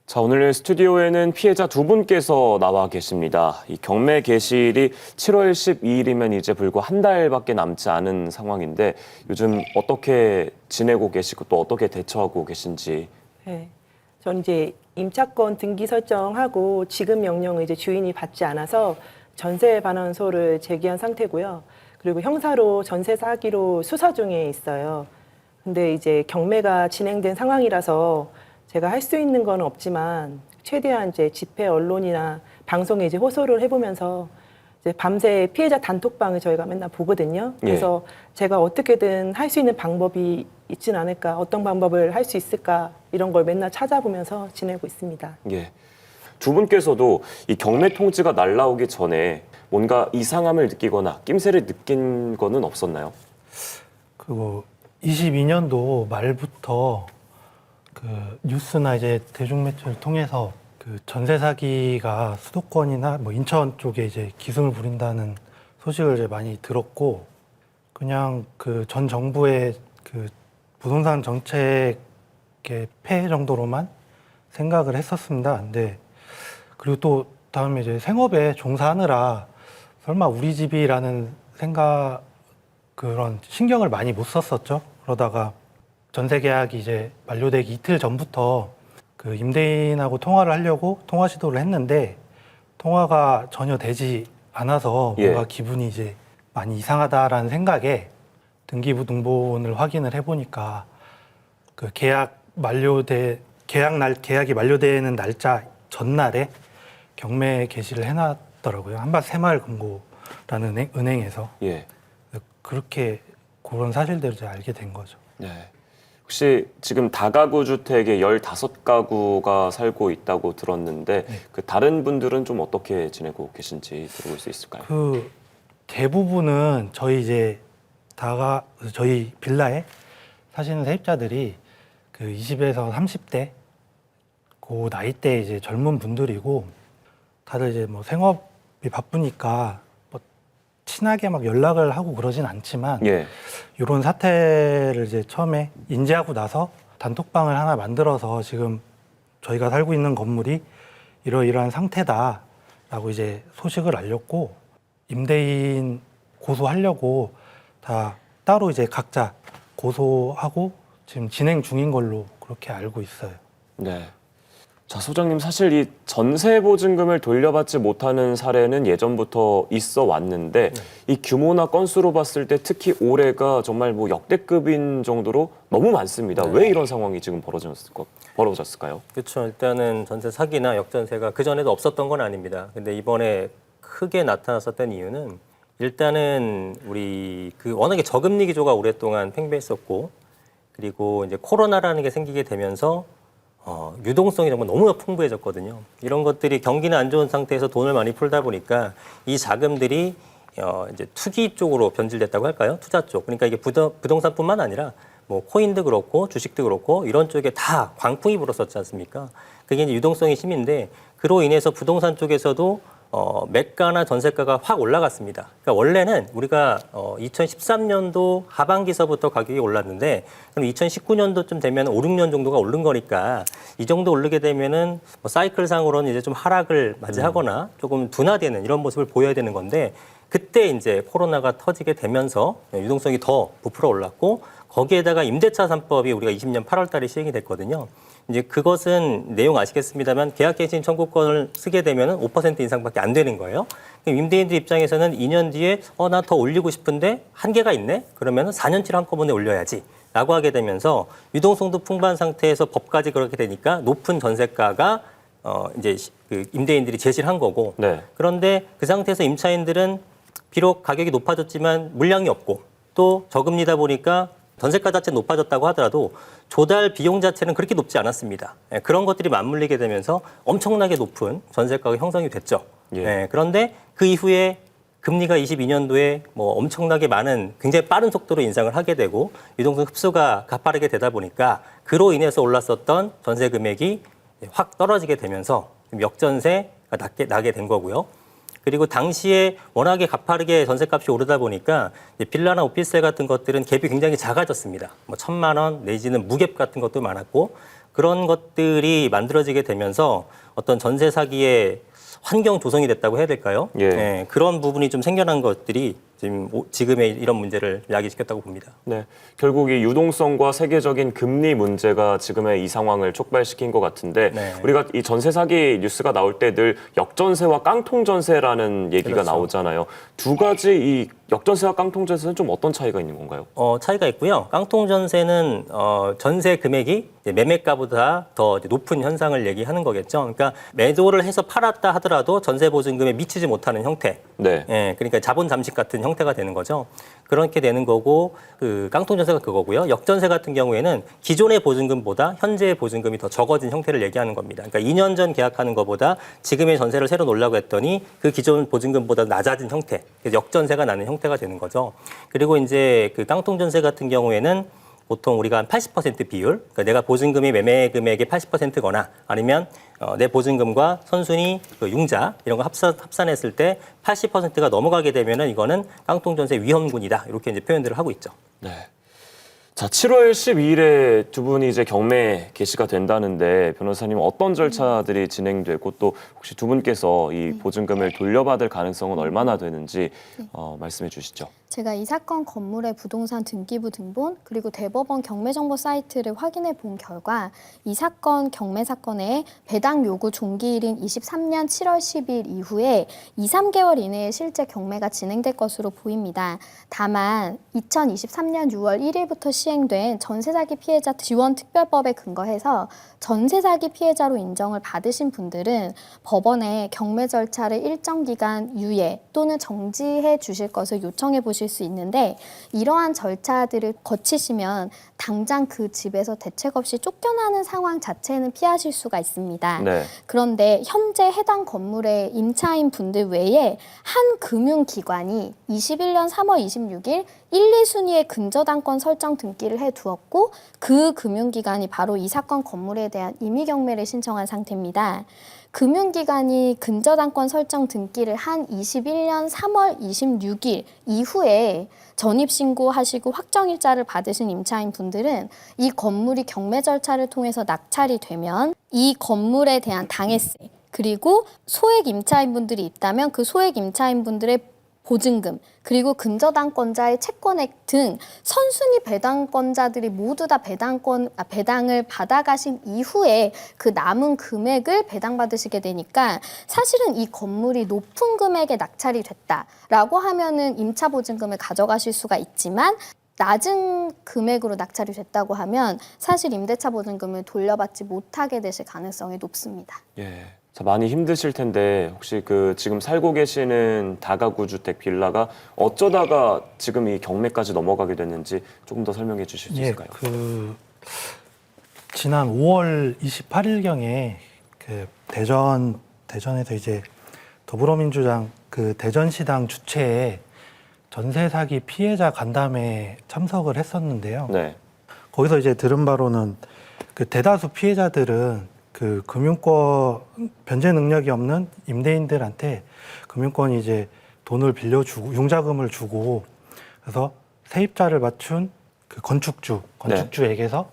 자, 오늘 스튜디오에는 피해자 두 분께서 나와 계십니다. 이 경매 개시일이 7월 12일이면 이제 불과 한 달밖에 남지 않은 상황인데 요즘 어떻게 지내고 계시고 또 어떻게 대처하고 계신지. 네. 전 이제 임차권 등기 설정하고 지급 명령을 이제 주인이 받지 않아서 전세 반환소를 제기한 상태고요. 그리고 형사로 전세 사기로 수사 중에 있어요. 근데 이제 경매가 진행된 상황이라서 제가 할 수 있는 건 없지만 최대한 이제 집회 언론이나 방송에 이제 호소를 해보면서 이제 밤새 피해자 단톡방을 저희가 맨날 보거든요. 그래서 제가 어떻게든 할 수 있는 방법이 있진 않을까, 어떤 방법을 할 수 있을까 이런 걸 맨날 찾아보면서 지내고 있습니다. 예. 두 분께서도 이 경매 통지가 날라오기 전에 뭔가 이상함을 느끼거나 낌새를 느낀 거는 없었나요? 그리고 22년도 말부터 그 뉴스나 이제 대중매체를 통해서 그 전세 사기가 수도권이나 뭐 인천 쪽에 이제 기승을 부린다는 소식을 이제 많이 들었고, 그냥 그 전 정부의 그 부동산 정책의 폐해 정도로만 생각을 했었습니다. 근데 그리고 또 다음에 이제 생업에 종사하느라 설마 우리 집이라는 생각, 그런 신경을 많이 못 썼었죠. 그러다가 전세 계약이 이제 만료되기 이틀 전부터 그 임대인하고 통화를 하려고 통화 시도를 했는데 통화가 전혀 되지 않아서 뭔가 기분이 이제 많이 이상하다라는 생각에 등기부등본을 확인을 해보니까 그 계약이 만료되는 날짜 전날에 경매 개시를 해놨더라고요. 한밭 새마을금고라는 은행에서. 그렇게 그런 사실들을 이제 알게 된 거죠. 네. 혹시 지금 다가구 주택에 15가구가 살고 있다고 들었는데 그 다른 분들은 좀 어떻게 지내고 계신지 들어볼 수 있을까요? 그 대부분은 저희 빌라에 사시는 세입자들이 그 20에서 30대 그 나이대 이제 젊은 분들이고, 다들 이제 뭐 생업이 바쁘니까 뭐 친하게 막 연락을 하고 그러진 않지만 이런 사태를 이제 처음에 인지하고 나서 단톡방을 하나 만들어서 지금 저희가 살고 있는 건물이 이러이러한 상태다라고 이제 소식을 알렸고, 임대인 고소하려고 다 따로 이제 각자 고소하고 지금 진행 중인 걸로 그렇게 알고 있어요. 네. 자, 소장님, 사실 이 전세 보증금을 돌려받지 못하는 사례는 예전부터 있어 왔는데 이 규모나 건수로 봤을 때 특히 올해가 정말 뭐 역대급인 정도로 너무 많습니다. 왜 이런 상황이 지금 벌어졌을까요? 그렇죠. 일단은 전세 사기나 역전세가 그전에도 없었던 건 아닙니다. 근데 이번에 크게 나타났었던 이유는 일단은 우리 그 워낙에 저금리 기조가 오랫동안 팽배했었고, 그리고 이제 코로나라는 게 생기게 되면서 유동성이 정말 너무나 풍부해졌거든요. 이런 것들이 경기는 안 좋은 상태에서 돈을 많이 풀다 보니까 이 자금들이 이제 투기 쪽으로 변질됐다고 할까요? 투자 쪽. 그러니까 이게 부동산뿐만 아니라 뭐 코인도 그렇고 주식도 그렇고 이런 쪽에 다 광풍이 불었었지 않습니까? 그게 이제 유동성이 심인데 그로 인해서 부동산 쪽에서도 매가나 전세가가 확 올라갔습니다. 그러니까 원래는 우리가 2013년도 하반기서부터 가격이 올랐는데 그럼 2019년도쯤 되면 5, 6년 정도가 오른 거니까 이 정도 오르게 되면은 뭐 사이클상으로는 이제 좀 하락을 맞이하거나 조금 둔화되는 이런 모습을 보여야 되는 건데, 그때 이제 코로나가 터지게 되면서 유동성이 더 부풀어 올랐고, 거기에다가 임대차 3법이 우리가 20년 8월 달에 시행이 됐거든요. 이제 그것은 내용 아시겠습니다만 계약갱신 청구권을 쓰게 되면 5% 인상밖에 안 되는 거예요. 임대인들 입장에서는 2년 뒤에 나 더 올리고 싶은데 한계가 있네? 그러면 4년치를 한꺼번에 올려야지 라고 하게 되면서 유동성도 풍부한 상태에서 법까지 그렇게 되니까 높은 전세가가 이제 그 임대인들이 제시를 한 거고, 그런데 그 상태에서 임차인들은 비록 가격이 높아졌지만 물량이 없고 또 저금리다 보니까 전세가 자체는 높아졌다고 하더라도 조달 비용 자체는 그렇게 높지 않았습니다. 그런 것들이 맞물리게 되면서 엄청나게 높은 전세가가 형성이 됐죠. 그런데 그 이후에 금리가 22년도에 뭐 엄청나게 많은 굉장히 빠른 속도로 인상을 하게 되고 유동성 흡수가 가파르게 되다 보니까 그로 인해서 올랐었던 전세 금액이 확 떨어지게 되면서 역전세가 나게 된 거고요. 그리고 당시에 워낙에 가파르게 전셋값이 오르다 보니까 빌라나 오피스텔 같은 것들은 갭이 굉장히 작아졌습니다. 뭐 1,000만 원 내지는 무갭 같은 것도 많았고, 그런 것들이 만들어지게 되면서 어떤 전세 사기의 환경 조성이 됐다고 해야 될까요? 예. 그런 부분이 좀 생겨난 것들이 지금의 이런 문제를 야기시켰다고 봅니다. 네, 결국 이 유동성과 세계적인 금리 문제가 지금의 이 상황을 촉발시킨 것 같은데 네. 우리가 이 전세 사기 뉴스가 나올 때 늘 역전세와 깡통전세라는 얘기가 그렇죠. 나오잖아요. 두 가지 이 역전세와 깡통전세는 좀 어떤 차이가 있는 건가요? 차이가 있고요. 깡통 전세는 전세 금액이 이제 매매가보다 더 이제 높은 현상을 얘기하는 거겠죠. 그러니까 매도를 해서 팔았다 하더라도 전세 보증금에 미치지 못하는 형태. 네. 예, 그러니까 자본 잠식 같은 형태가 되는 거죠. 그렇게 되는 거고 그 깡통 전세가 그거고요. 역전세 같은 경우에는 기존의 보증금보다 현재의 보증금이 더 적어진 형태를 얘기하는 겁니다. 그러니까 2년 전 계약하는 것보다 지금의 전세를 새로 놓으려고 했더니 그 기존 보증금보다 낮아진 형태, 그래서 역전세가 나는 형태가 되는 거죠. 그리고 이제 그 깡통 전세 같은 경우에는 보통 우리가 한 80% 비율, 그러니까 내가 보증금이 매매 금액의 80%거나 아니면 내 보증금과 선순위 그 융자 이런 거 합산했을 때 80%가 넘어가게 되면은 이거는 깡통 전세 위험군이다 이렇게 이제 표현들을 하고 있죠. 네. 자, 7월 12일에 두 분이 이제 경매 개시가 된다는데 변호사님 어떤 절차들이 진행되고 또 혹시 두 분께서 이 보증금을 돌려받을 가능성은 얼마나 되는지 말씀해 주시죠. 제가 이 사건 건물의 부동산 등기부 등본 그리고 대법원 경매정보 사이트를 확인해 본 결과 이 사건 경매 사건의 배당 요구 종기일인 23년 7월 10일 이후에 2, 3개월 이내에 실제 경매가 진행될 것으로 보입니다. 다만 2023년 6월 1일부터 시행된 전세사기 피해자 지원 특별법에 근거해서 전세사기 피해자로 인정을 받으신 분들은 법원에 경매 절차를 일정 기간 유예 또는 정지해 주실 것을 요청해 보실 수 있는데 이러한 절차들을 거치시면 당장 그 집에서 대책 없이 쫓겨나는 상황 자체는 피하실 수가 있습니다. 네. 그런데 현재 해당 건물의 임차인 분들 외에 한 금융기관이 21년 3월 26일 1, 2순위의 근저당권 설정 등기를 해두었고 그 금융기관이 바로 이 사건 건물에 대한 임의경매를 신청한 상태입니다. 금융기관이 근저당권 설정 등기를 한 21년 3월 26일 이후에 전입신고하시고 확정일자를 받으신 임차인 분들은 이 건물이 경매 절차를 통해서 낙찰이 되면 이 건물에 대한 당해세 그리고 소액 임차인분들이 있다면 그 소액 임차인분들의 보증금 그리고 근저당권자의 채권액 등 선순위 배당권자들이 모두 다 배당을 받아가신 이후에 그 남은 금액을 배당받으시게 되니까 사실은 이 건물이 높은 금액에 낙찰이 됐다라고 하면은 임차 보증금을 가져가실 수가 있지만 낮은 금액으로 낙찰이 됐다고 하면 사실 임대차 보증금을 돌려받지 못하게 되실 가능성이 높습니다. 예. 자, 많이 힘드실 텐데 혹시 그 지금 살고 계시는 다가구 주택 빌라가 어쩌다가 지금 이 경매까지 넘어가게 됐는지 조금 더 설명해 주실 수 있을까요? 지난 5월 28일경에 그 대전에서 이제 더불어민주당 그 대전시당 주최에 전세 사기 피해자 간담회에 참석을 했었는데요. 네. 거기서 이제 들은 바로는 그 대다수 피해자들은 그 금융권 변제 능력이 없는 임대인들한테 금융권이 이제 돈을 빌려주고 융자금을 주고 그래서 세입자를 맞춘 그 건축주에게서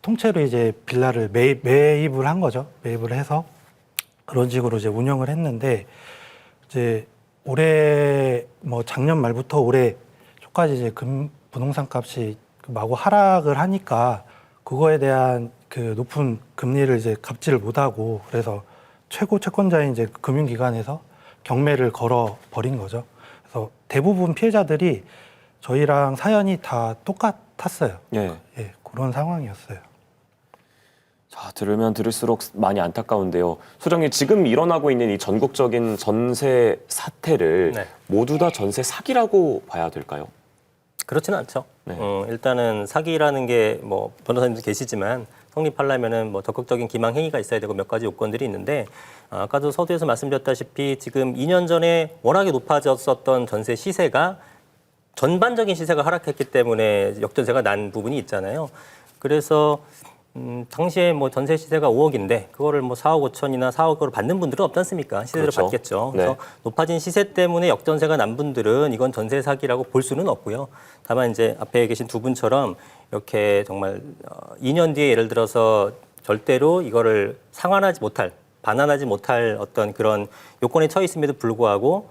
통째로 이제 빌라를 매입을 한 거죠. 매입을 해서 그런 식으로 이제 운영을 했는데 이제 올해 뭐 작년 말부터 올해 초까지 이제 부동산 값이 마구 하락을 하니까 그거에 대한 그 높은 금리를 이제 갚지를 못하고 그래서 최고 채권자인 이제 금융기관에서 경매를 걸어 버린 거죠. 그래서 대부분 피해자들이 저희랑 사연이 다 똑같았어요. 예. 예, 그런 상황이었어요. 자, 들으면 들을수록 많이 안타까운데요. 소장님, 지금 일어나고 있는 이 전국적인 전세 사태를 네. 모두 다 전세 사기라고 봐야 될까요? 그렇지는 않죠. 네. 일단은 사기라는 게 뭐 변호사님도 계시지만 성립하려면은 뭐 적극적인 기망 행위가 있어야 되고 몇 가지 요건들이 있는데 아까도 서두에서 말씀드렸다시피 지금 2년 전에 워낙에 높아졌었던 전세 시세가 전반적인 시세가 하락했기 때문에 역전세가 난 부분이 있잖아요. 그래서 당시에 뭐 전세 시세가 5억인데 그거를 뭐 4억 5천이나 4억으로 받는 분들은 없지 않습니까? 시세를 그렇죠. 받겠죠. 네. 그래서 높아진 시세 때문에 역전세가 난 분들은 이건 전세 사기라고 볼 수는 없고요. 다만 이제 앞에 계신 두 분처럼 이렇게 정말 2년 뒤에 예를 들어서 절대로 이거를 상환하지 못할, 반환하지 못할 어떤 그런 요건에 처해 있음에도 불구하고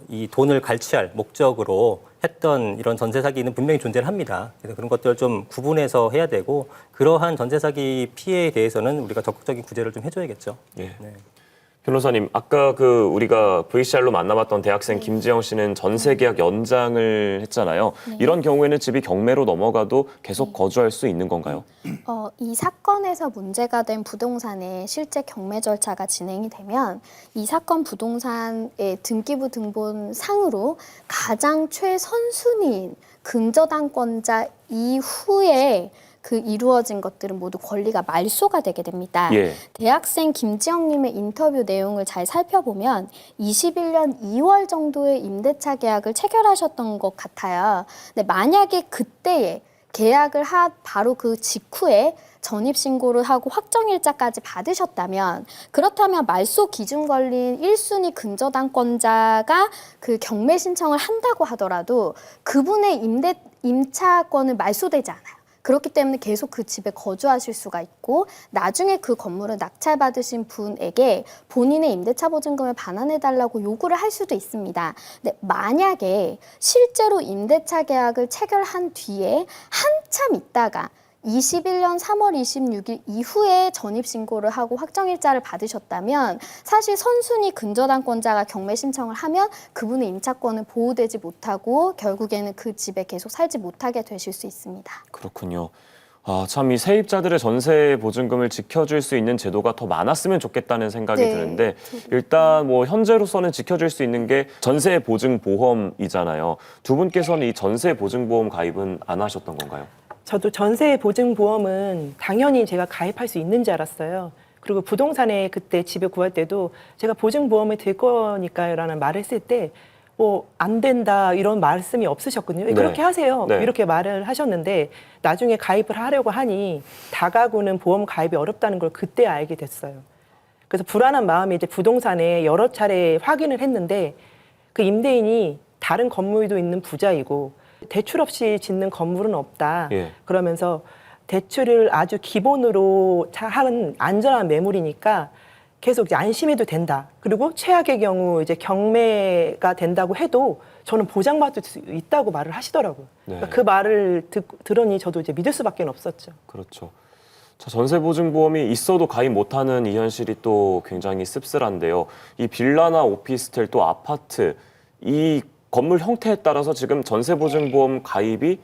이 돈을 갈취할 목적으로 했던 이런 전세 사기는 분명히 존재를 합니다. 그래서 그런 것들을 좀 구분해서 해야 되고 그러한 전세 사기 피해에 대해서는 우리가 적극적인 구제를 좀 해줘야겠죠. 예. 네. 변호사님, 아까 우리가 VCR로 만나봤던 대학생 김지영 씨는 전세 계약 연장을 했잖아요. 이런 경우에는 집이 경매로 넘어가도 계속 거주할 수 있는 건가요? 이 사건에서 문제가 된 부동산의 실제 경매 절차가 진행이 되면 이 사건 부동산의 등기부 등본 상으로 가장 최선순위인 근저당권자 이후에 그 이루어진 것들은 모두 권리가 말소가 되게 됩니다. 예. 대학생 김지영님의 인터뷰 내용을 잘 살펴보면 21년 2월 정도에 임대차 계약을 체결하셨던 것 같아요. 근데 만약에 그때에 계약을 바로 그 직후에 전입신고를 하고 확정일자까지 받으셨다면 그렇다면 말소 기준 권리인 1순위 근저당권자가 그 경매 신청을 한다고 하더라도 그분의 임차권은 말소되지 않아요. 그렇기 때문에 계속 그 집에 거주하실 수가 있고 나중에 그 건물을 낙찰받으신 분에게 본인의 임대차 보증금을 반환해달라고 요구를 할 수도 있습니다. 근데 만약에 실제로 임대차 계약을 체결한 뒤에 한참 있다가 21년 3월 26일 이후에 전입신고를 하고 확정일자를 받으셨다면 사실 선순위 근저당권자가 경매 신청을 하면 그분의 임차권은 보호되지 못하고 결국에는 그 집에 계속 살지 못하게 되실 수 있습니다. 그렇군요. 참 이 세입자들의 전세 보증금을 지켜줄 수 있는 제도가 더 많았으면 좋겠다는 생각이 네, 드는데 일단 뭐 현재로서는 지켜줄 수 있는 게 전세 보증 보험이잖아요. 두 분께서는 이 전세 보증 보험 가입은 안 하셨던 건가요? 저도 전세 보증 보험은 당연히 제가 가입할 수 있는 줄 알았어요. 그리고 부동산에 그때 집에 구할 때도 제가 보증 보험을 들 거니까요라는 말을 했을 때 뭐 안 된다 이런 말씀이 없으셨거든요. 네. 그렇게 하세요. 네. 이렇게 말을 하셨는데 나중에 가입을 하려고 하니 다가구는 보험 가입이 어렵다는 걸 그때 알게 됐어요. 그래서 불안한 마음에 이제 부동산에 여러 차례 확인을 했는데 그 임대인이 다른 건물도 있는 부자이고 대출 없이 짓는 건물은 없다. 예. 그러면서 대출을 아주 기본으로 하는 안전한 매물이니까 계속 이제 안심해도 된다. 그리고 최악의 경우 이제 경매가 된다고 해도 저는 보장받을 수 있다고 말을 하시더라고요. 네. 그러니까 그 말을 들으니 저도 이제 믿을 수밖에 없었죠. 그렇죠. 자, 전세 보증 보험이 있어도 가입 못하는 이 현실이 또 굉장히 씁쓸한데요. 이 빌라나 오피스텔 또 아파트 이 건물 형태에 따라서 지금 전세 보증 보험 가입이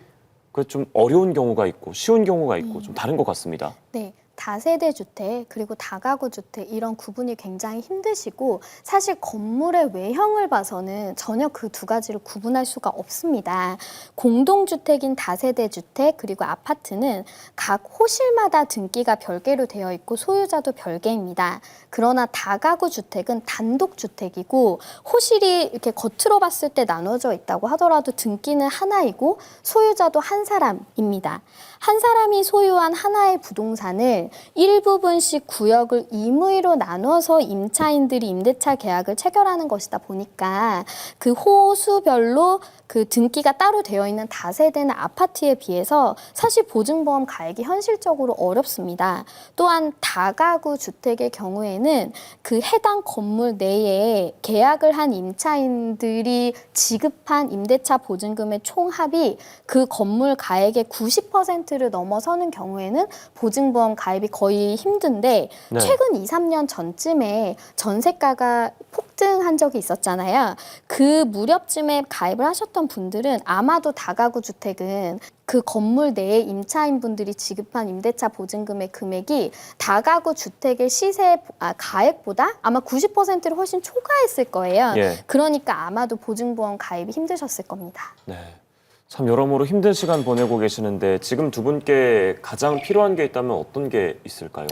좀 어려운 경우가 있고 쉬운 경우가 있고 좀 다른 것 같습니다. 네. 다세대 주택 그리고 다가구 주택 이런 구분이 굉장히 힘드시고 사실 건물의 외형을 봐서는 전혀 그 두 가지를 구분할 수가 없습니다. 공동주택인 다세대 주택 그리고 아파트는 각 호실마다 등기가 별개로 되어 있고 소유자도 별개입니다. 그러나 다가구 주택은 단독 주택이고 호실이 이렇게 겉으로 봤을 때 나눠져 있다고 하더라도 등기는 하나이고 소유자도 한 사람입니다. 한 사람이 소유한 하나의 부동산을 일부분씩 구역을 임의로 나눠서 임차인들이 임대차 계약을 체결하는 것이다 보니까 그 호수별로 그 등기가 따로 되어 있는 다세대나 아파트에 비해서 사실 보증보험 가입이 현실적으로 어렵습니다. 또한 다가구 주택의 경우에는 그 해당 건물 내에 계약을 한 임차인들이 지급한 임대차 보증금의 총합이 그 건물 가액의 90%를 넘어서는 경우에는 보증보험 가입이 거의 힘든데 네. 최근 2, 3년 전쯤에 전세가가 폭등한 적이 있었잖아요. 그 무렵쯤에 가입을 하셨던 분들은 아마도 다가구 주택은 그 건물 내에 임차인분들이 지급한 임대차 보증금의 금액이 다가구 주택의 가액보다 아마 90%를 훨씬 초과했을 거예요. 예. 그러니까 아마도 보증보험 가입이 힘드셨을 겁니다. 네. 참 여러모로 힘든 시간 보내고 계시는데 지금 두 분께 가장 필요한 게 있다면 어떤 게 있을까요?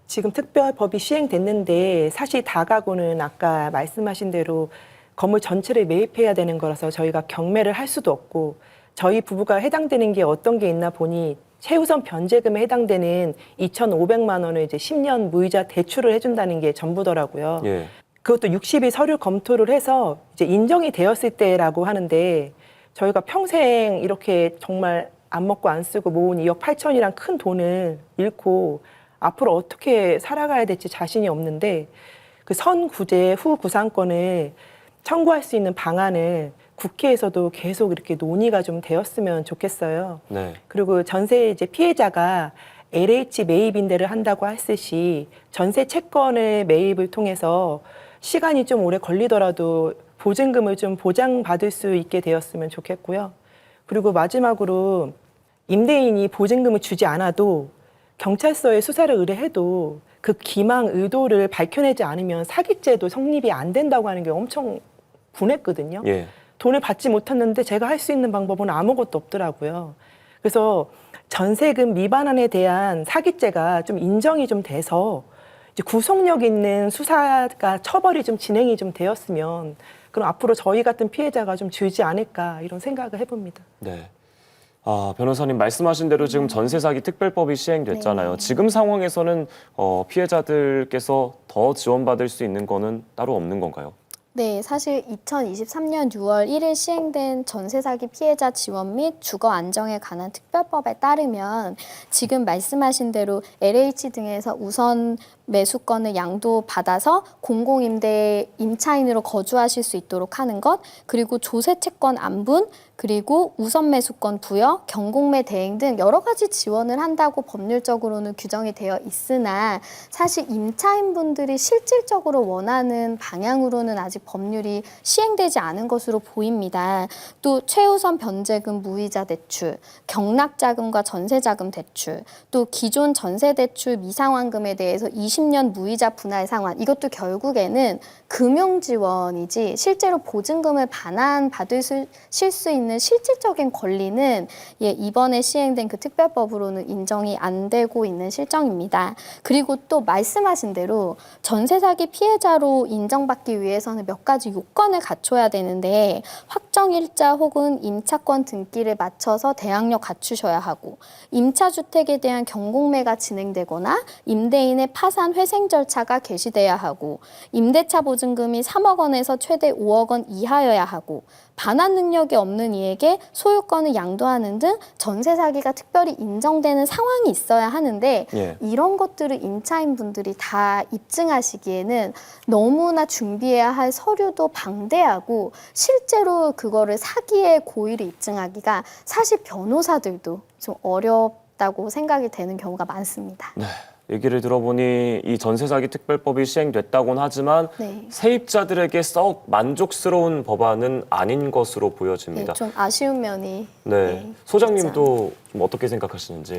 지금 특별법이 시행됐는데 사실 다가구는 아까 말씀하신 대로 건물 전체를 매입해야 되는 거라서 저희가 경매를 할 수도 없고 저희 부부가 해당되는 게 어떤 게 있나 보니 최우선 변제금에 해당되는 2,500만 원을 이제 10년 무이자 대출을 해준다는 게 전부더라고요. 예. 그것도 60일 서류 검토를 해서 이제 인정이 되었을 때라고 하는데 저희가 평생 이렇게 정말 안 먹고 안 쓰고 모은 2억 8천이란 큰 돈을 잃고 앞으로 어떻게 살아가야 될지 자신이 없는데 그 선구제 후 구상권을 청구할 수 있는 방안을 국회에서도 계속 이렇게 논의가 좀 되었으면 좋겠어요. 네. 그리고 전세 이제 피해자가 LH 매입 임대를 한다고 했을 시 전세 채권을 매입을 통해서 시간이 좀 오래 걸리더라도 보증금을 좀 보장받을 수 있게 되었으면 좋겠고요. 그리고 마지막으로 임대인이 보증금을 주지 않아도 경찰서에 수사를 의뢰해도 그 기망 의도를 밝혀내지 않으면 사기죄도 성립이 안 된다고 하는 게 엄청 분했거든요. 예. 돈을 받지 못했는데 제가 할 수 있는 방법은 아무것도 없더라고요. 그래서 전세금 미반환에 대한 사기죄가 좀 인정이 좀 돼서 이제 구속력 있는 수사가 처벌이 좀 진행이 좀 되었으면 그럼 앞으로 저희 같은 피해자가 좀 줄지 않을까 이런 생각을 해봅니다. 네. 아, 변호사님 말씀하신 대로 지금 전세 사기 특별법이 시행됐잖아요. 네. 지금 상황에서는 피해자들께서 더 지원받을 수 있는 거는 따로 없는 건가요? 네, 사실 2023년 6월 1일 시행된 전세 사기 피해자 지원 및 주거 안정에 관한 특별법에 따르면 지금 말씀하신 대로 LH 등에서 우선 매수권을 양도받아서 공공임대 임차인으로 거주하실 수 있도록 하는 것, 그리고 조세채권 안분, 그리고 우선 매수권 부여, 경공매 대행 등 여러 가지 지원을 한다고 법률적으로는 규정이 되어 있으나 사실 임차인분들이 실질적으로 원하는 방향으로는 아직 법률이 시행되지 않은 것으로 보입니다. 또 최우선 변제금 무이자 대출, 경락자금과 전세자금 대출, 또 기존 전세대출 미상환금에 대해서 20년 무이자 분할 상환, 이것도 결국에는 금융지원이지 실제로 보증금을 반환받을 수 있는 실질적인 권리는 이번에 시행된 그 특별법으로는 인정이 안 되고 있는 실정입니다. 그리고 또 말씀하신 대로 전세 사기 피해자로 인정받기 위해서는 몇 가지 요건을 갖춰야 되는데 확정일자 혹은 임차권 등기를 맞춰서 대항력 갖추셔야 하고 임차주택에 대한 경공매가 진행되거나 임대인의 파산 회생 절차가 개시돼야 하고 임대차 보증금이 3억 원에서 최대 5억 원 이하여야 하고 반환 능력이 없는 이에게 소유권을 양도하는 등 전세 사기가 특별히 인정되는 상황이 있어야 하는데 예. 이런 것들을 임차인분들이 다 입증하시기에는 너무나 준비해야 할 서류도 방대하고 실제로 그거를 사기의 고의를 입증하기가 사실 변호사들도 좀 어렵다고 생각이 되는 경우가 많습니다. 네. 얘기를 들어보니 이 전세 사기 특별법이 시행됐다고는 하지만 네. 세입자들에게 썩 만족스러운 법안은 아닌 것으로 네, 보여집니다. 좀 아쉬운 면이 네. 소장님도 좀 어떻게 생각하시는지.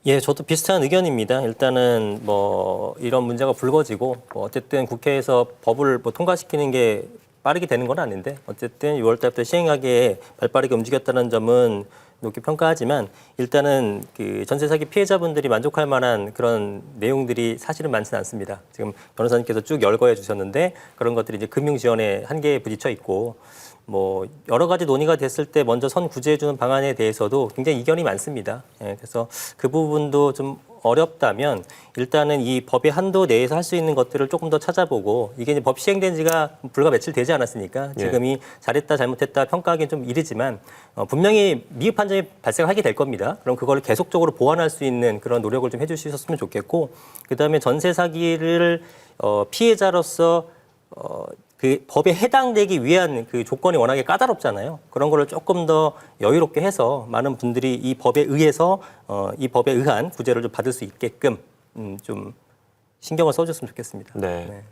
예, 저도 비슷한 의견입니다. 일단은 뭐 이런 문제가 불거지고 뭐 어쨌든 국회에서 법을 뭐 통과시키는 게 빠르게 되는 건 아닌데 어쨌든 6월 달부터 시행하기에 발빠르게 움직였다는 점은 높게 평가하지만 일단은 그 전세 사기 피해자분들이 만족할 만한 그런 내용들이 사실은 많지는 않습니다. 지금 변호사님께서 쭉 열거해 주셨는데 그런 것들이 이제 금융 지원의 한계에 부딪혀 있고 뭐 여러 가지 논의가 됐을 때 먼저 선 구제해 주는 방안에 대해서도 굉장히 이견이 많습니다. 예, 그래서 그 부분도 좀 어렵다면 일단은 이 법의 한도 내에서 할 수 있는 것들을 조금 더 찾아보고 이게 이제 법 시행된 지가 불과 며칠 되지 않았으니까 지금이 잘했다 잘못했다 평가하기는 좀 이르지만 분명히 미흡 판정이 발생하게 될 겁니다. 그럼 그걸 계속적으로 보완할 수 있는 그런 노력을 좀 해주셨으면 좋겠고 그다음에 전세 사기를 피해자로서 그 법에 해당되기 위한 그 조건이 워낙에 까다롭잖아요. 그런 거를 조금 더 여유롭게 해서 많은 분들이 이 법에 의해서 이 법에 의한 구제를 좀 받을 수 있게끔 좀 신경을 써줬으면 좋겠습니다. 네.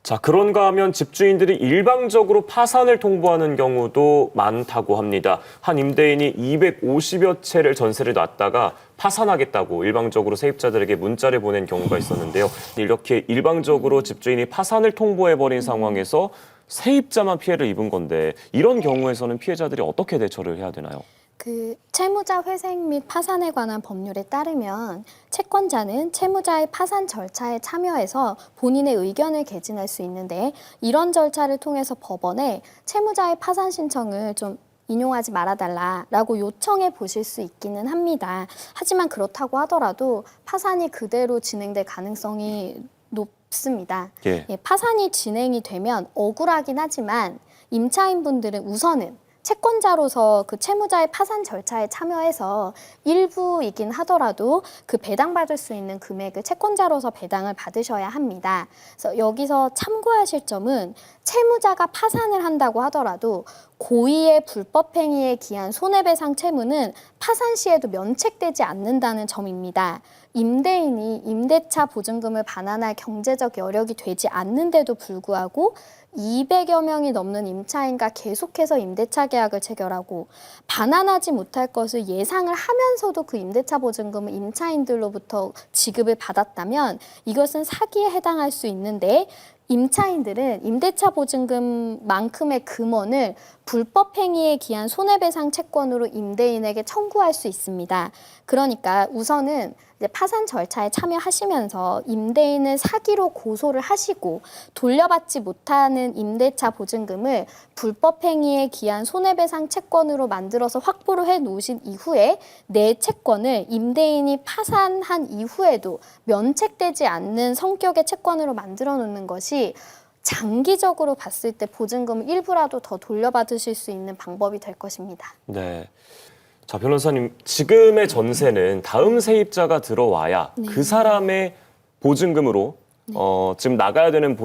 자, 그런가 하면 집주인들이 일방적으로 파산을 통보하는 경우도 많다고 합니다. 한 임대인이 250여 채를 전세를 놨다가 파산하겠다고 일방적으로 세입자들에게 문자를 보낸 경우가 있었는데요. 이렇게 일방적으로 집주인이 파산을 통보해버린 상황에서 세입자만 피해를 입은 건데 이런 경우에서는 피해자들이 어떻게 대처를 해야 되나요? 그 채무자 회생 및 파산에 관한 법률에 따르면 채권자는 채무자의 파산 절차에 참여해서 본인의 의견을 개진할 수 있는데 이런 절차를 통해서 법원에 채무자의 파산 신청을 좀 인용하지 말아달라라고 요청해 보실 수 있기는 합니다. 하지만 그렇다고 하더라도 파산이 그대로 진행될 가능성이 높습니다. 예. 파산이 진행이 되면 억울하긴 하지만 임차인분들은 우선은 채권자로서 그 채무자의 파산 절차에 참여해서 일부이긴 하더라도 그 배당받을 수 있는 금액을 채권자로서 배당을 받으셔야 합니다. 그래서 여기서 참고하실 점은 채무자가 파산을 한다고 하더라도 고의의 불법행위에 기한 손해배상 채무는 파산 시에도 면책되지 않는다는 점입니다. 임대인이 임대차 보증금을 반환할 경제적 여력이 되지 않는데도 불구하고 200여 명이 넘는 임차인과 계속해서 임대차 계약을 체결하고 반환하지 못할 것을 예상을 하면서도 그 임대차 보증금을 임차인들로부터 지급을 받았다면 이것은 사기에 해당할 수 있는데 임차인들은 임대차 보증금만큼의 금원을 불법 행위에 기한 손해배상 채권으로 임대인에게 청구할 수 있습니다. 그러니까 우선은 이제 파산 절차에 참여하시면서 임대인을 사기로 고소를 하시고 돌려받지 못하는 임대차 보증금을 불법 행위에 기한 손해배상 채권으로 만들어서 확보를 해 놓으신 이후에 내 채권을 임대인이 파산한 이후에도 면책되지 않는 성격의 채권으로 만들어 놓는 것이 장기적으로 봤을 때 보증금 일부라도 더 돌려받으실 수 있는 방법이 될 것입니다. 네. 자, 변호사님, 지금의 전세는 다음 세입자가 들어와야 그 사람의 보증금으로 지금 나가야 되는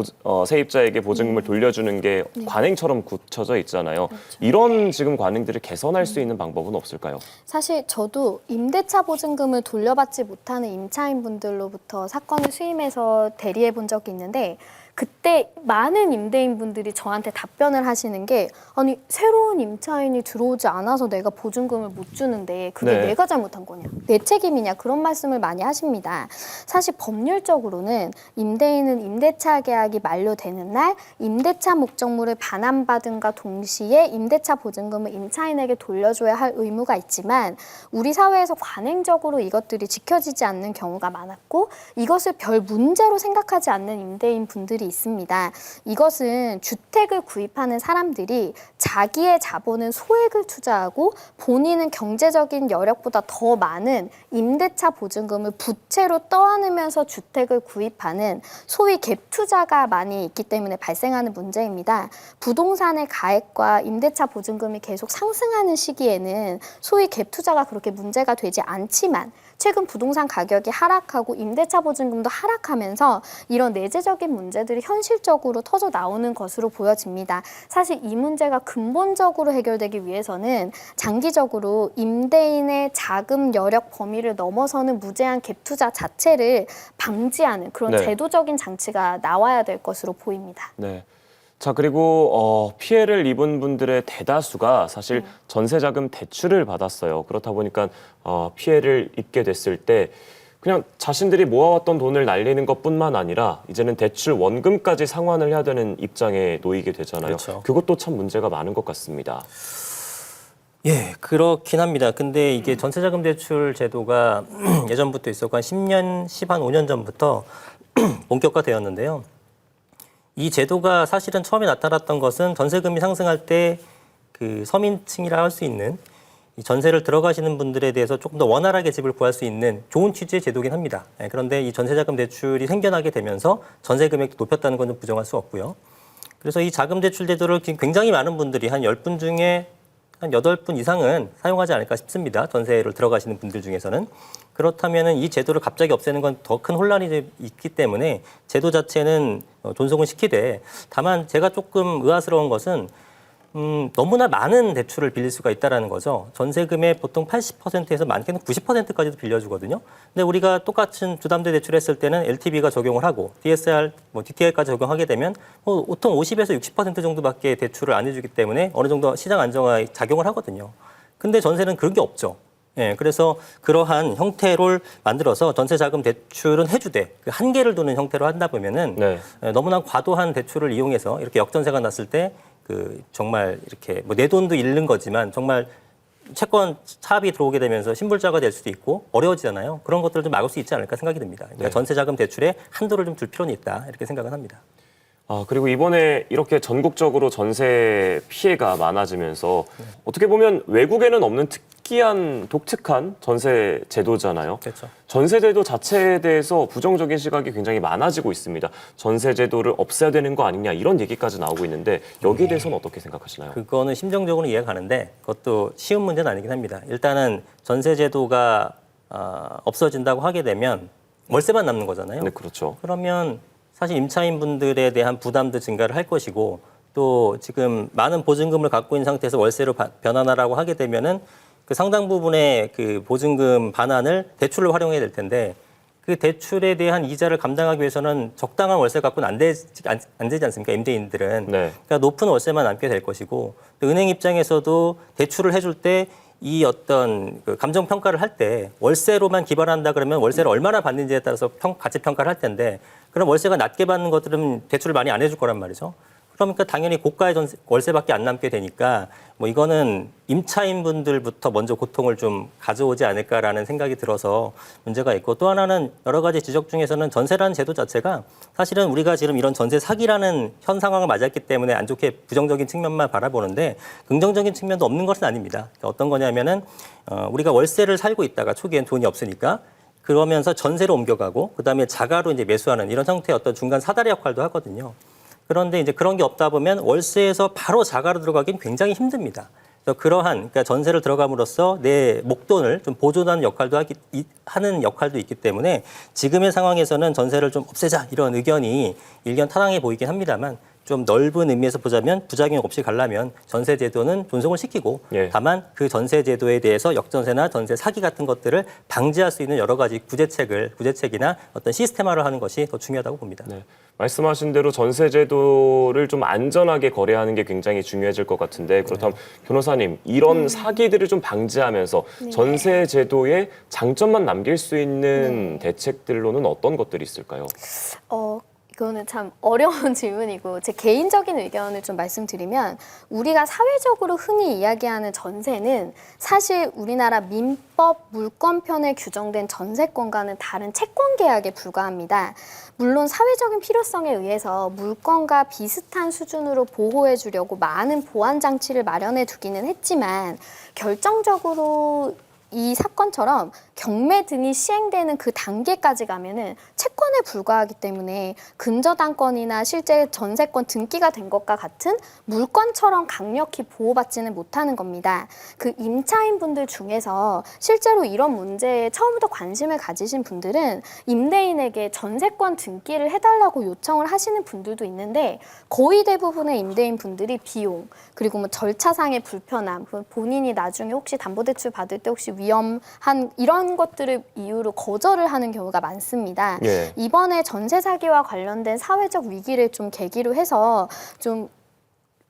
세입자에게 보증금을 돌려주는 게 관행처럼 굳혀져 있잖아요. 이런 지금 관행들을 개선할 수 있는 방법은 없을까요? 사실 저도 임대차 보증금을 돌려받지 못하는 임차인분들로부터 사건을 수임해서 대리해 본 적이 있는데 그때 많은 임대인분들이 저한테 답변을 하시는 게 아니 새로운 임차인이 들어오지 않아서 내가 보증금을 못 주는데 그게 네. 내가 잘못한 거냐 내 책임이냐 그런 말씀을 많이 하십니다. 사실 법률적으로는 임대인은 임대차 계약이 만료되는 날 임대차 목적물을 반환받은과 동시에 임대차 보증금을 임차인에게 돌려줘야 할 의무가 있지만 우리 사회에서 관행적으로 이것들이 지켜지지 않는 경우가 많았고 이것을 별 문제로 생각하지 않는 임대인 분들이 있습니다. 이것은 주택을 구입하는 사람들이 자기의 자본은 소액을 투자하고 본인은 경제적인 여력보다 더 많은 임대차 보증금을 부채로 떠안으면서 주택을 구입하는 소위 갭 투자가 많이 있기 때문에 발생하는 문제입니다. 부동산의 가액과 임대차 보증금이 계속 상승하는 시기에는 소위 갭 투자가 그렇게 문제가 되지 않지만 최근 부동산 가격이 하락하고 임대차 보증금도 하락하면서 이런 내재적인 문제들이 현실적으로 터져 나오는 것으로 보여집니다. 사실 이 문제가 근본적으로 해결되기 위해서는 장기적으로 임대인의 자금 여력 범위를 넘어서는 무제한 갭 투자 자체를 방지하는 그런 네. 제도적인 장치가 나와야 될 것으로 보입니다. 네. 자, 그리고 피해를 입은 분들의 대다수가 사실 전세자금 대출을 받았어요. 그렇다 보니까 피해를 입게 됐을 때 그냥 자신들이 모아왔던 돈을 날리는 것뿐만 아니라 이제는 대출 원금까지 상환을 해야 되는 입장에 놓이게 되잖아요. 그렇죠. 그것도 참 문제가 많은 것 같습니다. 예, 그렇긴 합니다. 근데 이게 전세자금 대출 제도가 예전부터 있었고 한 10년, 5년 전부터 본격화되었는데요. 이 제도가 사실은 처음에 나타났던 것은 전세금이 상승할 때 그 서민층이라 할 수 있는 이 전세를 들어가시는 분들에 대해서 조금 더 원활하게 집을 구할 수 있는 좋은 취지의 제도긴 합니다. 그런데 이 전세자금 대출이 생겨나게 되면서 전세 금액도 높였다는 건 좀 부정할 수 없고요. 그래서 이 자금 대출 제도를 굉장히 많은 분들이 한 10분 중에 한 8분 이상은 사용하지 않을까 싶습니다. 전세를 들어가시는 분들 중에서는. 그렇다면 이 제도를 갑자기 없애는 건 더 큰 혼란이 있기 때문에 제도 자체는 존속은 시키되 다만 제가 조금 의아스러운 것은 너무나 많은 대출을 빌릴 수가 있다는 거죠. 전세금의 보통 80%에서 많게는 90%까지도 빌려주거든요. 근데 우리가 똑같은 주담대 대출했을 때는 LTV가 적용을 하고 DSR, DTI까지 적용하게 되면 보통 50에서 60% 정도밖에 대출을 안 해주기 때문에 어느 정도 시장 안정화에 작용을 하거든요. 근데 전세는 그런 게 없죠. 예, 그래서 그러한 형태를 만들어서 전세자금 대출은 해주되 그 한계를 두는 형태로 한다 보면은 네. 너무나 과도한 대출을 이용해서 이렇게 역전세가 났을 때 그 정말 이렇게 내 돈도 잃는 거지만 정말 채권 차압이 들어오게 되면서 신불자가 될 수도 있고 어려워지잖아요. 그런 것들을 좀 막을 수 있지 않을까 생각이 듭니다. 그러니까 네. 전세자금 대출에 한도를 좀 둘 필요는 있다 이렇게 생각은 합니다. 그리고 이번에 이렇게 전국적으로 전세 피해가 많아지면서 어떻게 보면 외국에는 없는 특이한 독특한 전세 제도잖아요. 그렇죠. 전세 제도 자체에 대해서 부정적인 시각이 굉장히 많아지고 있습니다. 전세 제도를 없애야 되는 거 아니냐 이런 얘기까지 나오고 있는데 여기에 대해서는 어떻게 생각하시나요? 그거는 심정적으로 이해가 가는데 그것도 쉬운 문제는 아니긴 합니다. 일단은 전세 제도가 없어진다고 하게 되면 월세만 남는 거잖아요. 네, 그렇죠. 그러면 사실 임차인 분들에 대한 부담도 증가를 할 것이고 또 지금 많은 보증금을 갖고 있는 상태에서 월세로 변환하라고 하게 되면은 그 상당 부분의 그 보증금 반환을 대출로 활용해야 될 텐데 그 대출에 대한 이자를 감당하기 위해서는 적당한 월세 갖고는 안 되지 않습니까? 임대인들은. 네. 그러니까 높은 월세만 남게 될 것이고 또 은행 입장에서도 대출을 해줄 때 이 어떤 그 감정 평가를 할 때 월세로만 기반한다 그러면 월세를 얼마나 받는지에 따라서 가치 평가를 할 텐데 그럼 월세가 낮게 받는 것들은 대출을 많이 안 해줄 거란 말이죠. 그러니까 당연히 고가의 월세밖에 안 남게 되니까 뭐 이거는 임차인 분들부터 먼저 고통을 좀 가져오지 않을까라는 생각이 들어서 문제가 있고 또 하나는 여러 가지 지적 중에서는 전세라는 제도 자체가 사실은 우리가 지금 이런 전세 사기라는 현 상황을 맞았기 때문에 안 좋게 부정적인 측면만 바라보는데 긍정적인 측면도 없는 것은 아닙니다. 그러니까 어떤 거냐면은 우리가 월세를 살고 있다가 초기엔 돈이 없으니까 그러면서 전세로 옮겨가고 그다음에 자가로 이제 매수하는 이런 형태의 어떤 중간 사다리 역할도 하거든요. 그런데 이제 그런 게 없다 보면 월세에서 바로 자가로 들어가긴 굉장히 힘듭니다. 그래서 그러니까 전세를 들어감으로써 내 목돈을 좀 보존하는 역할도 하는 역할도 있기 때문에 지금의 상황에서는 전세를 좀 없애자 이런 의견이 일견 타당해 보이긴 합니다만 좀 넓은 의미에서 보자면 부작용 없이 가려면 전세 제도는 존속을 시키고 예. 다만 그 전세 제도에 대해서 역전세나 전세 사기 같은 것들을 방지할 수 있는 여러 가지 구제책이나 어떤 시스템화를 하는 것이 더 중요하다고 봅니다. 네. 말씀하신 대로 전세 제도를 좀 안전하게 거래하는 게 굉장히 중요해질 것 같은데 그렇다면 변호사님 이런 사기들을 좀 방지하면서 전세 제도의 장점만 남길 수 있는 대책들로는 어떤 것들이 있을까요? 이거는 참 어려운 질문이고 제 개인적인 의견을 좀 말씀드리면 우리가 사회적으로 흔히 이야기하는 전세는 사실 우리나라 민법 물권편에 규정된 전세권과는 다른 채권 계약에 불과합니다. 물론 사회적인 필요성에 의해서 물권과 비슷한 수준으로 보호해 주려고 많은 보완 장치를 마련해 두기는 했지만 결정적으로 이 사건처럼 경매 등이 시행되는 그 단계까지 가면은 채권에 불과하기 때문에 근저당권이나 실제 전세권 등기가 된 것과 같은 물권처럼 강력히 보호받지는 못하는 겁니다. 그 임차인 분들 중에서 실제로 이런 문제에 처음부터 관심을 가지신 분들은 임대인에게 전세권 등기를 해달라고 요청을 하시는 분들도 있는데 거의 대부분의 임대인 분들이 비용 그리고 뭐 절차상의 불편함, 본인이 나중에 혹시 담보대출 받을 때 혹시 위험한 이런 것들을 이유로 거절을 하는 경우가 많습니다. 예. 이번에 전세 사기와 관련된 사회적 위기를 좀 계기로 해서 좀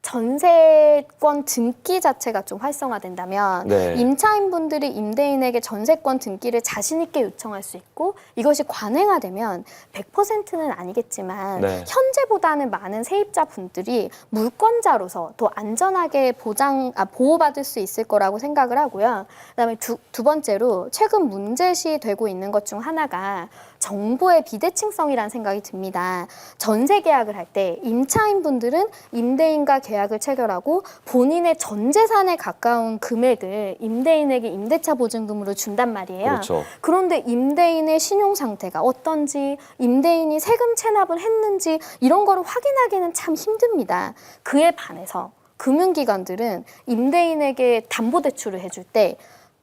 전세권 등기 자체가 좀 활성화된다면 네. 임차인분들이 임대인에게 전세권 등기를 자신 있게 요청할 수 있고 이것이 관행화되면 100%는 아니겠지만 네. 현재보다는 많은 세입자분들이 물권자로서 더 안전하게 보호받을 수 있을 거라고 생각을 하고요. 그다음에 두 번째로 최근 문제시되고 있는 것 중 하나가 정보의 비대칭성이라는 생각이 듭니다. 전세 계약을 할 때 임차인분들은 임대인과 계약을 체결하고 본인의 전 재산에 가까운 금액을 임대인에게 임대차 보증금으로 준단 말이에요. 그렇죠. 그런데 임대인의 신용 상태가 어떤지, 임대인이 세금 체납을 했는지 이런 거를 확인하기는 참 힘듭니다. 그에 반해서 금융기관들은 임대인에게 담보대출을 해줄 때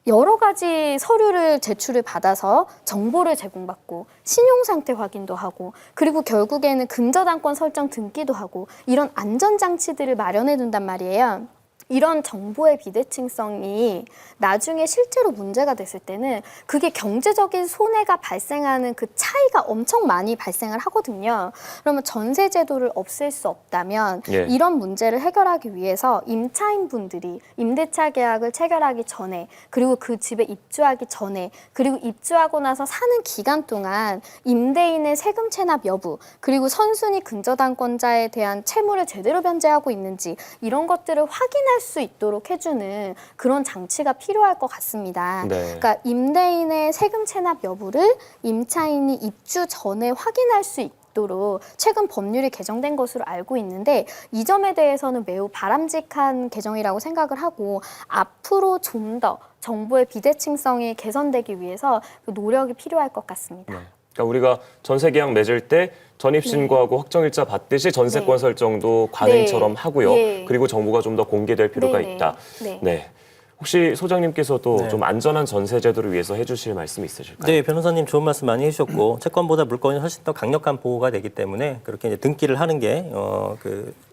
여러 가지 서류를 제출을 받아서 정보를 제공받고 신용상태 확인도 하고 그리고 결국에는 근저당권 설정 등기도 하고 이런 안전장치들을 마련해 둔단 말이에요. 이런 정보의 비대칭성이 나중에 실제로 문제가 됐을 때는 그게 경제적인 손해가 발생하는 그 차이가 엄청 많이 발생을 하거든요. 그러면 전세 제도를 없앨 수 없다면 예. 이런 문제를 해결하기 위해서 임차인분들이 임대차 계약을 체결하기 전에 그리고 그 집에 입주하기 전에 그리고 입주하고 나서 사는 기간 동안 임대인의 세금 체납 여부 그리고 선순위 근저당권자에 대한 채무를 제대로 변제하고 있는지 이런 것들을 확인할 수 있도록 해주는 그런 장치가 필요할 것 같습니다. 네. 그러니까 임대인의 세금 체납 여부를 임차인이 입주 전에 확인할 수 있도록 최근 법률이 개정된 것으로 알고 있는데 이 점에 대해서는 매우 바람직한 개정이라고 생각을 하고 앞으로 좀 더 정부의 비대칭성이 개선되기 위해서 그 노력이 필요할 것 같습니다. 그러니까 우리가 전세 계약 맺을 때 전입 신고하고 확정일자 받듯이 전세권 네. 설정도 관행처럼 네. 하고요. 네. 그리고 정부가 좀 더 공개될 필요가 네. 있다. 네. 네. 혹시 소장님께서도 네. 좀 안전한 전세 제도를 위해서 해주실 말씀 있으실까요? 네, 변호사님 좋은 말씀 많이 해주셨고 채권보다 물건이 훨씬 더 강력한 보호가 되기 때문에 그렇게 이제 등기를 하는 게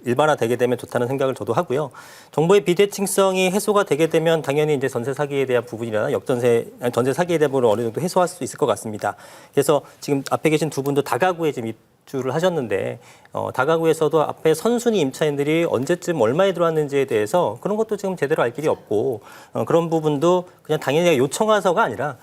일반화되게 되면 좋다는 생각을 저도 하고요. 정부의 비대칭성이 해소가 되게 되면 당연히 이제 전세 사기에 대한 부분이나 전세 사기에 대한 부분을 어느 정도 해소할 수 있을 것 같습니다. 그래서 지금 앞에 계신 두 분도 다가구에 지금 입주를 하셨는데 다가구에서도 앞에 선순위 임차인들이 언제쯤 얼마에 들어왔는지에 대해서 그런 것도 지금 제대로 알 길이 없고 그런 부분도 그냥 당연히 요청해서가 아니라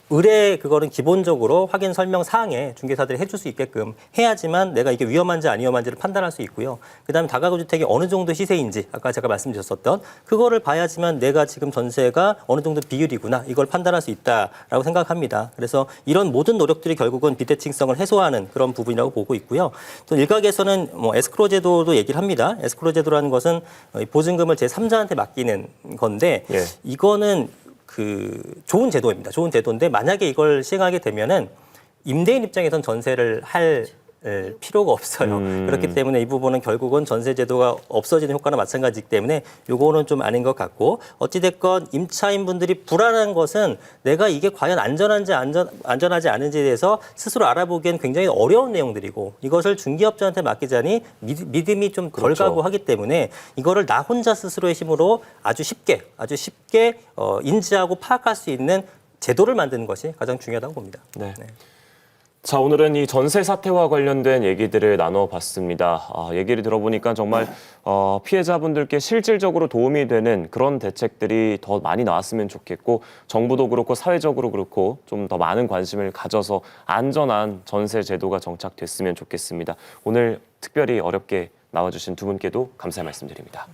의뢰 그거는 기본적으로 확인 설명 사항에 중개사들이 해줄 수 있게끔 해야지만 내가 이게 위험한지 안 위험한지를 판단할 수 있고요. 그다음에 다가구 주택이 어느 정도 시세인지 아까 제가 말씀드렸었던 그거를 봐야지만 내가 지금 전세가 어느 정도 비율이구나 이걸 판단할 수 있다라고 생각합니다. 그래서 이런 모든 노력들이 결국은 비대칭성을 해소하는 그런 부분이라고 보고 있고요. 또 일각에서는 에스크로 제도도 얘기를 합니다. 에스크로 제도라는 것은 보증금을 제3자한테 맡기는 건데 예. 이거는 좋은 제도입니다. 좋은 제도인데 만약에 이걸 시행하게 되면은 임대인 입장에선 전세를 할 필요가 없어요. 그렇기 때문에 이 부분은 결국은 전세 제도가 없어지는 효과나 마찬가지이기 때문에 요거는 좀 아닌 것 같고 어찌됐건 임차인분들이 불안한 것은 내가 이게 과연 안전한지 안전하지 않은지에 대해서 스스로 알아보기엔 굉장히 어려운 내용들이고 이것을 중개업자한테 맡기자니 믿음이 좀 덜 그렇죠. 가고 하기 때문에 이거를 나 혼자 스스로의 힘으로 아주 쉽게 인지하고 파악할 수 있는 제도를 만드는 것이 가장 중요하다고 봅니다. 네. 자, 오늘은 이 전세 사태와 관련된 얘기들을 나눠봤습니다. 얘기를 들어보니까 정말 피해자분들께 실질적으로 도움이 되는 그런 대책들이 더 많이 나왔으면 좋겠고 정부도 그렇고 사회적으로 그렇고 좀 더 많은 관심을 가져서 안전한 전세 제도가 정착됐으면 좋겠습니다. 오늘 특별히 어렵게 나와주신 두 분께도 감사의 말씀드립니다.